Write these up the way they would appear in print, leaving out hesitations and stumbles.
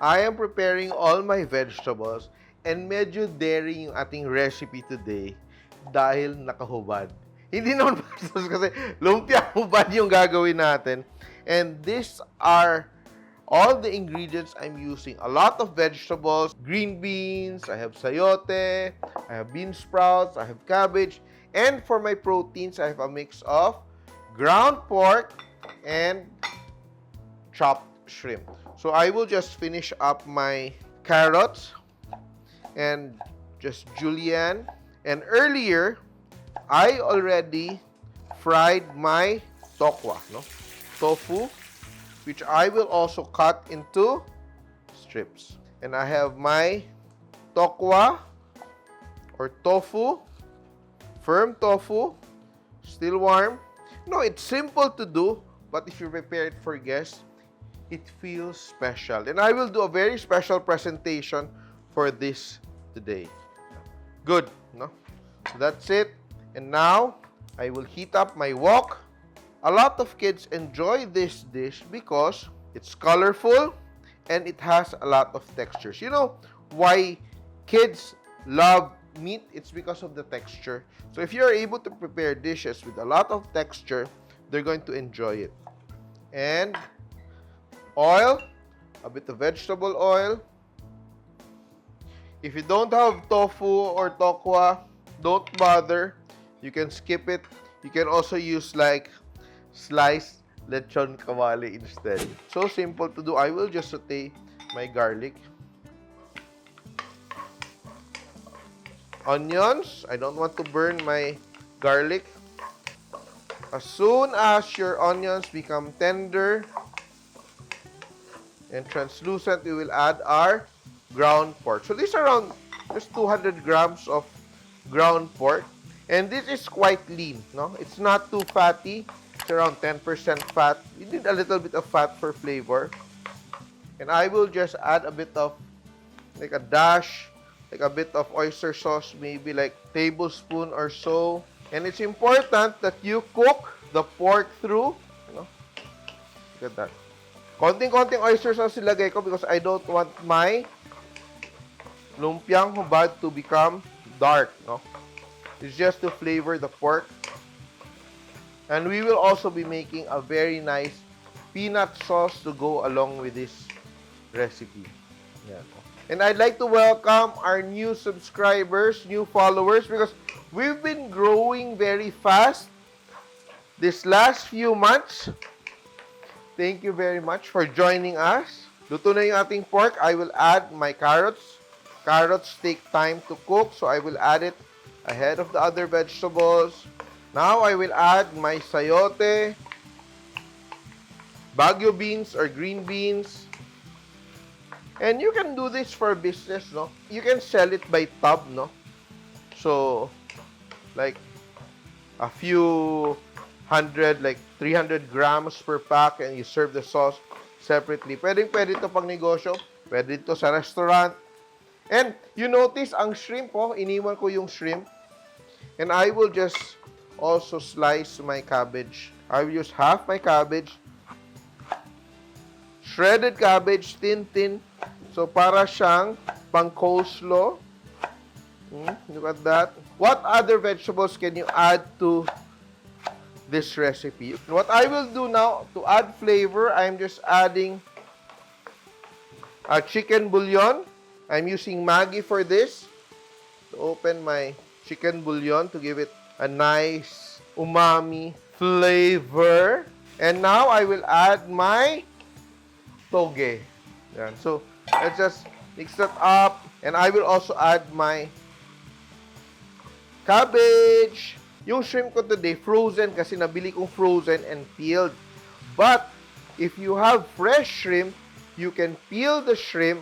I am preparing all my vegetables and medyo daring yung ating recipe today dahil nakahubad. Hindi naman bastos kasi lumpia hubad yung gagawin natin. And these are all the ingredients I'm using. A lot of vegetables, green beans, I have sayote, I have bean sprouts, I have cabbage, and for my proteins, I have a mix of ground pork and chopped shrimp. So I will just finish up my carrots and just julienne. And earlier, I already fried my tokwa, no? Tofu, which I will also cut into strips. And I have my tokwa or tofu, firm tofu, still warm. No, it's simple to do, but if you prepare it for guests, it feels special. And I will do a very special presentation for this today. Good, no? So that's it. And now, I will heat up my wok. A lot of kids enjoy this dish because it's colorful and it has a lot of textures. You know why kids love meat? It's because of the texture. So if you're able to prepare dishes with a lot of texture, they're going to enjoy it. And oil, a bit of vegetable oil. If you don't have tofu or tokwa, don't bother. You can skip it. You can also use like sliced lechon kawali instead. So simple to do. I will just saute my garlic. Onions. I don't want to burn my garlic. As soon as your onions become tender and translucent, we will add our ground pork. So this is around just 200 grams of ground pork. And this is quite lean, no? It's not too fatty. It's around 10% fat. You need a little bit of fat for flavor. And I will just add a bit of, like a dash, like a bit of oyster sauce, maybe like tablespoon or so. And it's important that you cook the pork through. You know? Look at that. Konting-konting oyster sauce ilagay ko because I don't want my lumpiang hubad to become dark, no? It's just to flavor the pork. And we will also be making a very nice peanut sauce to go along with this recipe. Yeah. And I'd like to welcome our new subscribers, new followers, because we've been growing very fast this last few months. Thank you very much for joining us. Luto na yung ating pork. I will add my carrots. Carrots take time to cook, so I will add it ahead of the other vegetables. Now I will add my sayote, Baguio beans or green beans. And you can do this for business, no? You can sell it by tub, no? So, like a few hundred, like 300 grams per pack, and you serve the sauce separately. Pwede ito pang negosyo. Pwede ito sa restaurant. And you notice, ang shrimp, iniwan ko yung shrimp. And I will just also slice my cabbage. I will use half my cabbage. Shredded cabbage, thin. So, para siyang pang coleslaw. Look at that. What other vegetables can you add to this recipe? What I will do now, to add flavor, I'm just adding a chicken bouillon. I'm using Maggi for this. To open my chicken bouillon to give it a nice umami flavor. And now I will add my toge. Yan. So, let's just mix that up. And I will also add my cabbage. Yung shrimp ko today, frozen kasi nabili kong frozen and peeled. But, if you have fresh shrimp, you can peel the shrimp,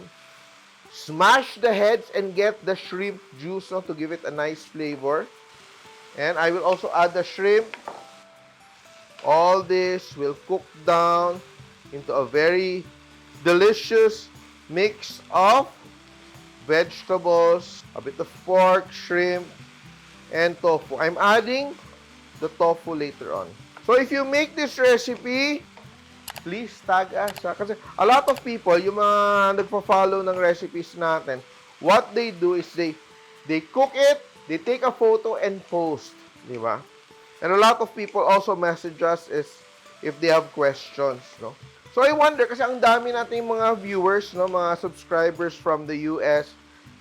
smash the heads, and get the shrimp juice, no, to give it a nice flavor. And I will also add the shrimp. All this will cook down into a very delicious mix of vegetables, a bit of pork, shrimp, and tofu. I'm adding the tofu later on. So if you make this recipe, please tag us. Kasi a lot of people, yung mga nagpa-follow ng recipes natin, what they do is they cook it, they take a photo and post. Di ba? And a lot of people also message us if they have questions, no? So I wonder, kasi ang dami nating mga viewers, no, mga subscribers from the US,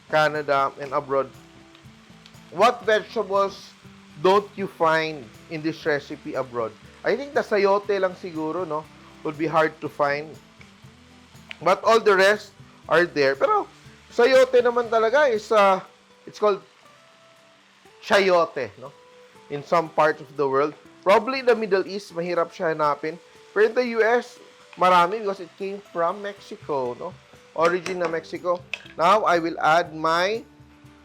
Canada, and abroad. What vegetables don't you find in this recipe abroad? I think the sayote lang siguro, no, would be hard to find. But all the rest are there. Pero sayote naman talaga is, it's called chayote, no? In some parts of the world. Probably the Middle East, mahirap siya hanapin. Pero in the US, marami because it came from Mexico, no? Origin na Mexico. Now, I will add my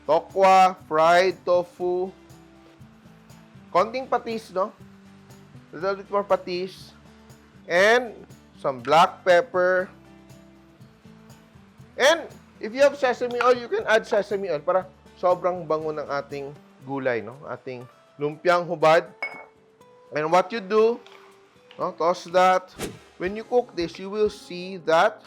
tokwa, fried tofu, konting patis, no? A little bit more patis. And some black pepper. And if you have sesame oil, you can add sesame oil para sobrang bango ng ating gulay, no? Ating lumpiang hubad. And what you do, no, toss that. When you cook this, you will see that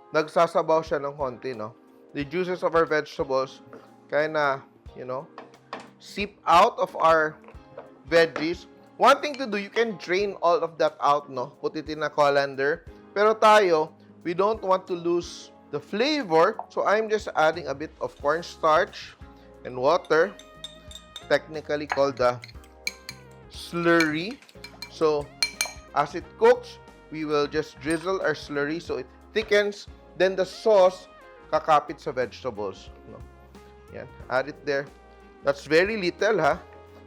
nagsasabaw siya ng konti, no? The juices of our vegetables kinda, you know, seep out of our veggies. One thing to do, you can drain all of that out, no? Put it in a colander. Pero tayo, we don't want to lose the flavor. So I'm just adding a bit of cornstarch and water. Technically called the slurry. So, as it cooks, we will just drizzle our slurry so it thickens. Then the sauce kakapit sa vegetables. No? Yan. Add it there. That's very little, ha?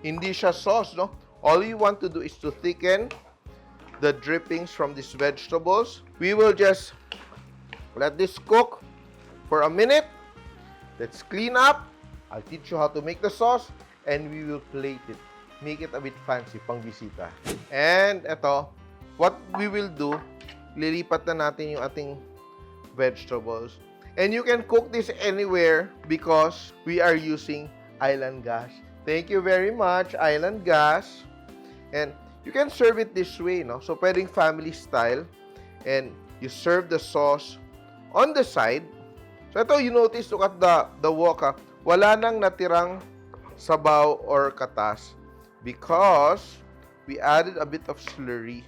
Hindi siya sauce, no? All you want to do is to thicken the drippings from these vegetables. We will just let this cook for a minute. Let's clean up. I'll teach you how to make the sauce. And we will plate it. Make it a bit fancy, pang bisita. And ito, what we will do, lilipat na natin yung ating vegetables. And you can cook this anywhere because we are using island gas. Thank you very much, island gas. And you can serve it this way, no? So, pwedeng family style. And you serve the sauce on the side. So, ito, you notice, look at the wok, ha? Wala nang natirang sabaw or katas because we added a bit of slurry.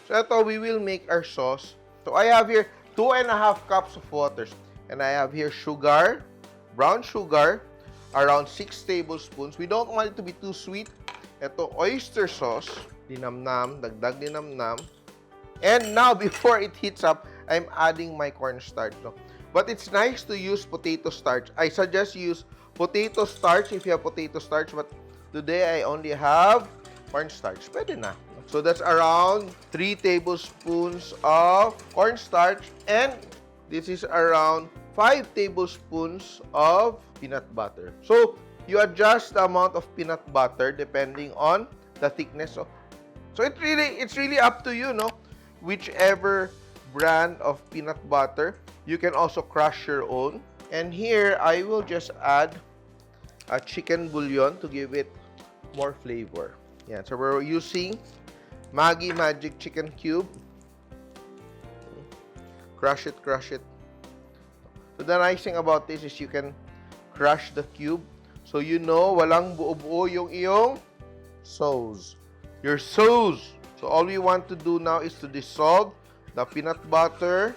So ito, we will make our sauce. So I have here 2.5 cups of water. And I have here sugar, brown sugar, around 6 tablespoons. We don't want it to be too sweet. Ito, oyster sauce, dinamnam, dagdag dinamnam. And now, before it heats up, I'm adding my cornstarch. No? But it's nice to use potato starch. I suggest you use potato starch if you have potato starch, but today I only have cornstarch. Pwede na. So that's around 3 tablespoons of cornstarch, and this is around 5 tablespoons of peanut butter. So you adjust the amount of peanut butter depending on the thickness. So it's really up to you, no? Whichever brand of peanut butter, you can also crush your own. And here I will just add a chicken bouillon to give it more flavor. Yeah, so we're using Maggi Magic Chicken Cube. Crush it, crush it. So the nice thing about this is you can crush the cube. So you know, walang buo-buo yung iyong sauce. Your sauce. So all we want to do now is to dissolve the peanut butter,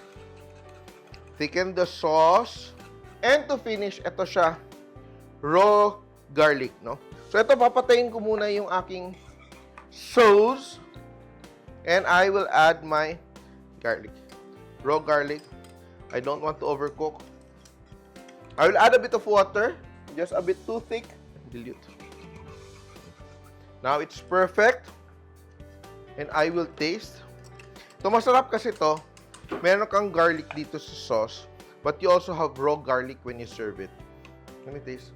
thicken the sauce, and to finish, ito siya, raw garlic, no? So, ito, papatayin ko muna yung aking sauce. And I will add my garlic. Raw garlic. I don't want to overcook. I will add a bit of water. Just a bit too thick. Dilute. Now, it's perfect. And I will taste. Ito, masarap kasi ito. Meron kang garlic dito sa sauce. But you also have raw garlic when you serve it. Let me taste.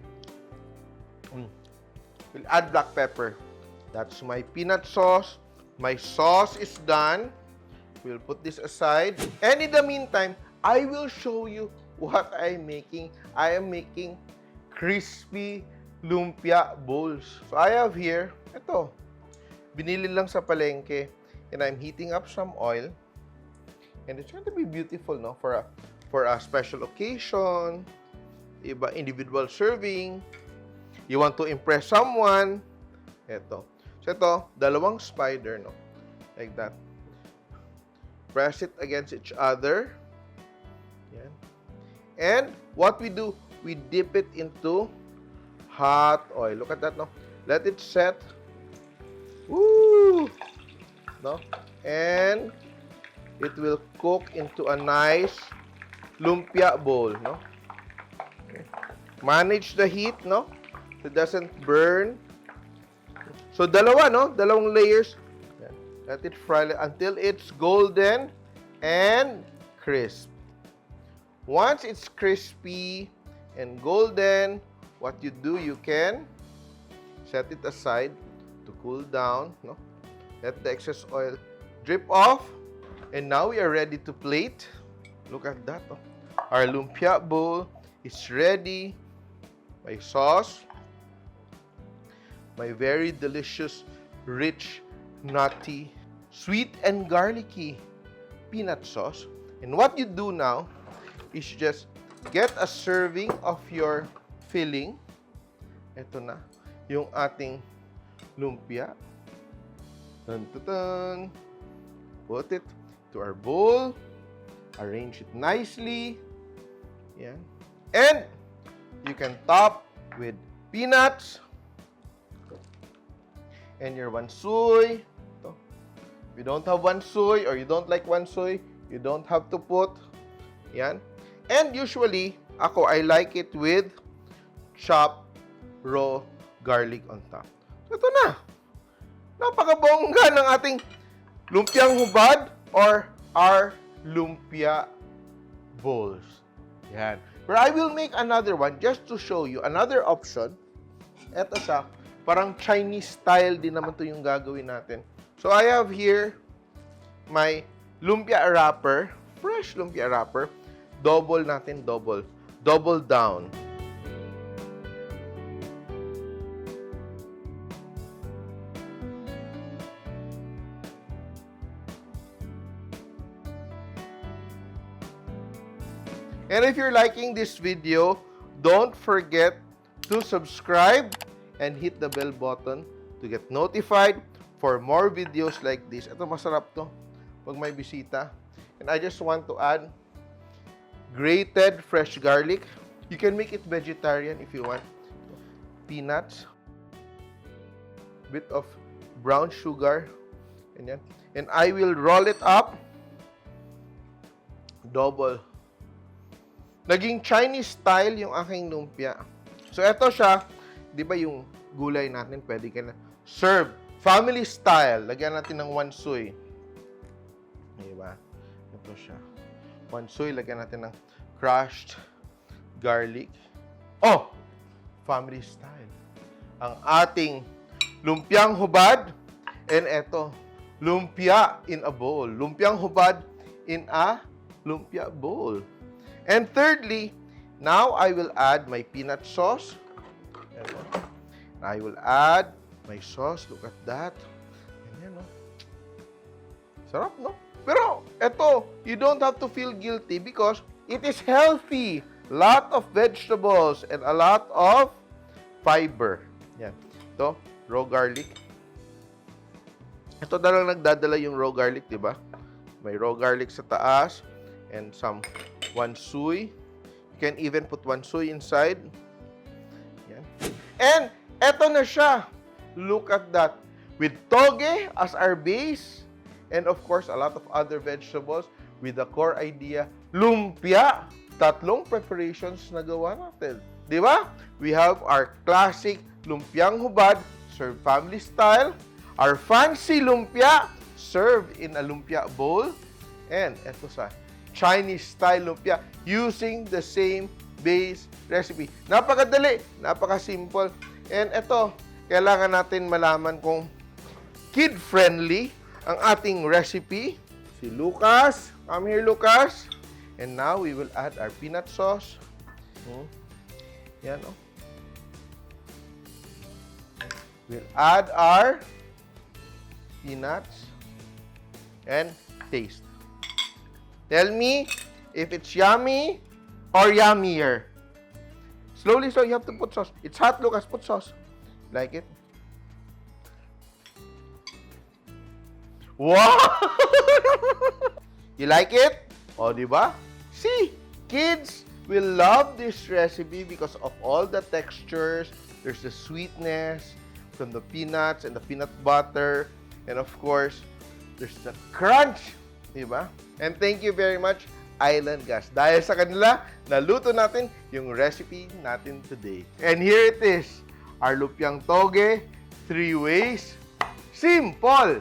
We'll add black pepper. That's my peanut sauce. My sauce is done. We'll put this aside. And in the meantime, I will show you what I'm making. I am making crispy lumpia bowls. So I have here, ito. Binili lang sa palengke. And I'm heating up some oil. And it's going to be beautiful, no? For a special occasion, iba individual serving. You want to impress someone. Ito. So ito, dalawang spider, no? Like that. Press it against each other. Yan. And what we do, we dip it into hot oil. Look at that, no? Let it set. Woo! No? And it will cook into a nice lumpia bowl, no? Okay. Manage the heat, no? So it doesn't burn. So dalawa, no? Dalawang layers. Yan. Let it fry until it's golden and crisp. Once it's crispy and golden, what you do, you can set it aside to cool down, no? Let the excess oil drip off. And now we are ready to plate. Look at that, no? Our lumpia bowl is ready. My sauce. My very delicious, rich, nutty, sweet and garlicky peanut sauce. And what you do now is just get a serving of your filling. Ito na, yung ating lumpia. Dun, dun, dun. Put it to our bowl. Arrange it nicely. Yan. And you can top with peanuts and your wansoy. If you don't have wansoy or you don't like wansoy, you don't have to put. Yan. And usually, I like it with chopped raw garlic on top. Ito na. Napakabongga ng ating lumpiang hubad or our lumpia bowls. Yan. But I will make another one just to show you another option. Ito siya. Parang Chinese style din naman to yung gagawin natin. So I have here my lumpia wrapper. Fresh lumpia wrapper. Double natin, double. Double down. And if you're liking this video, don't forget to subscribe and hit the bell button to get notified for more videos like this. Ito masarap to pag may bisita. And I just want to add grated fresh garlic. You can make it vegetarian if you want. Peanuts. Bit of brown sugar. Ganyan. And I will roll it up. Double. Naging Chinese style yung aking lumpia. So, eto siya. Di ba yung gulay natin, pwede ka na serve. Family style. Lagyan natin ng wansoy. Di ba? Ito siya. Wansoy, lagyan natin ng crushed garlic. Oh! Family style. Ang ating lumpiang hubad. And eto, lumpia in a bowl. Lumpiang hubad in a lumpia bowl. And thirdly, now I will add my peanut sauce. I will add my sauce. Look at that. Ganyan, no? Sarap, no? Pero, eto, you don't have to feel guilty because it is healthy. Lot of vegetables and a lot of fiber. Yan. Ito, raw garlic. Ito na lang nagdadala yung raw garlic, di ba? May raw garlic sa taas and some wansoy. You can even put wansoy inside. Yan. And eto na siya. Look at that. With toge as our base. And of course, a lot of other vegetables with the core idea, lumpia. Tatlong preparations na gawa natin. Di ba? We have our classic lumpiang hubad, served family style. Our fancy lumpia, served in a lumpia bowl. And eto sa Chinese style lumpia using the same base recipe. Napakadali, napaka-simple. And ito, kailangan natin malaman kung kid-friendly ang ating recipe. Si Lucas. Come here, Lucas. And now, we will add our peanut sauce. Yan, oh. We'll add our peanuts. And taste. Tell me if it's yummy or yummier. Slowly, so you have to put sauce. It's hot, Lucas. Put sauce. Like it? Wow! You like it? O, diba? See, kids will love this recipe because of all the textures. There's the sweetness from the peanuts and the peanut butter. And of course, there's the crunch. Diba? And thank you very much, Island Gas. Dahil sa kanila, naluto natin yung recipe natin today. And here it is, our Lumpiang Togue, 3 ways. Simpol!